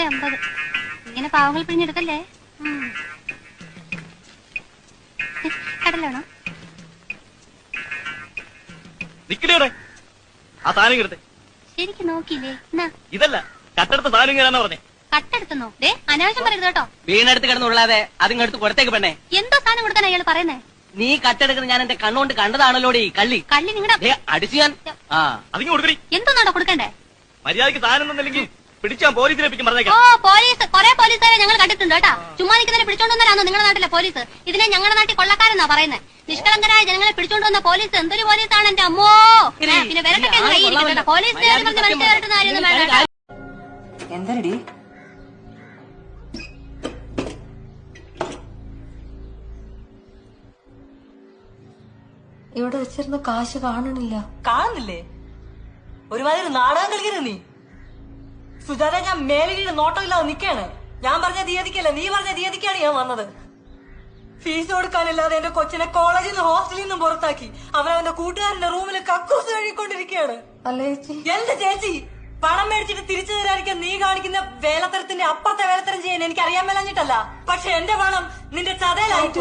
250. ഇങ്ങനെ പാവങ്ങൾ പിഴിഞ്ഞെടുക്കല്ലേ. കടലാണോ? നിക്കടേ ആ സാധനം എടുത്തേ. ശരിക്കും നോക്കിയില്ലേ? ഇതല്ല കട്ടെടുത്ത സാധനം ഇങ്ങനെയാണെന്ന് പറഞ്ഞേ. കട്ടെടുത്തുന്നോ? ദേ അനാവശ്യം പറയരുത് കേട്ടോ. വീണെടുത്ത് കിടന്നുള്ളാതെ അതിങ്ങടുത്ത് കൊടുത്തേക്ക് പെണ്ണേ. എന്തോ സാധനം കൊടുക്കാൻ അയാൾ പറയുന്നേ? നീ കട്ടെടുക്കുന്നത് ഞാൻ എന്റെ കണ്ണുകൊണ്ട് കണ്ടതാണല്ലോടി കള്ളി. കള്ളി നിങ്ങളുടെ അടിച്ചു ഞാൻ. അതിങ്ങ് കൊടുക്കടി. എന്തോന്നാണോ കൊടുക്കണ്ടേ? മര്യാദക്ക് സാധനം തന്നില്ലെങ്കിൽ പിടിച്ചാൻ പോലീസിലേപ്പിക്കും പറഞ്ഞേക്കാം. ഓ പോലീസ്, കൊറേ പോലീസുകാരെ ഞങ്ങൾ കണ്ടിട്ടുണ്ട് കേട്ടാ. ചുമ്മാ നിൽക്കുന്നതിനെ പിടിച്ചോണ്ടുവന്നാലാണോ നിങ്ങളുടെ നാട്ടിലെ പോലീസ്? ഇതിനെ ഞങ്ങളുടെ നാട്ടിൽ കൊള്ളക്കാരെന്നാ പറയുന്നത്. നിഷ്കളങ്കരായ ജനങ്ങളെ പിടിച്ചോണ്ടുവന്ന പോലീസ് എന്തൊരു പോലീസാണ് എന്റെ അമ്മോ. പിന്നെ വരട്ടെ പോലീസ് എന്തരടി ഇവിടെ വെച്ചിരുന്ന കാശ് കാണണില്ല. കാണുന്നില്ലേ? ഒരുമാതിരി നാടകം കളിക്കരുത് നീ. സുജാത, ഞാൻ മേലെ നോട്ടമില്ലാതെ നിക്കാണ്. ഞാൻ പറഞ്ഞ തീയതിക്കല്ല, നീ പറഞ്ഞ തീയതിക്കാണ് ഞാൻ വന്നത്. ഫീസ് കൊടുക്കാനില്ലാതെ എന്റെ കൊച്ചിനെ കോളേജിൽ നിന്ന് ഹോസ്റ്റലിൽ നിന്നും പുറത്താക്കി. അവനവന്റെ കൂട്ടുകാരന്റെ റൂമിൽ കക്കൂസ് കഴിക്കൊണ്ടിരിക്കുകയാണ്. എന്റെ ചേച്ചി, പണം മേടിച്ചിട്ട് തിരിച്ചു തരാതിരിക്കാൻ നീ കാണിക്കുന്ന വേലത്തരത്തിന്റെ അപ്പുറത്തെ വേലത്തരം ചെയ്യാൻ എനിക്ക് അറിയാൻ മേലാഞ്ഞിട്ടല്ല. പക്ഷെ എന്റെ പണം നിന്റെ ചതയിലായിട്ട്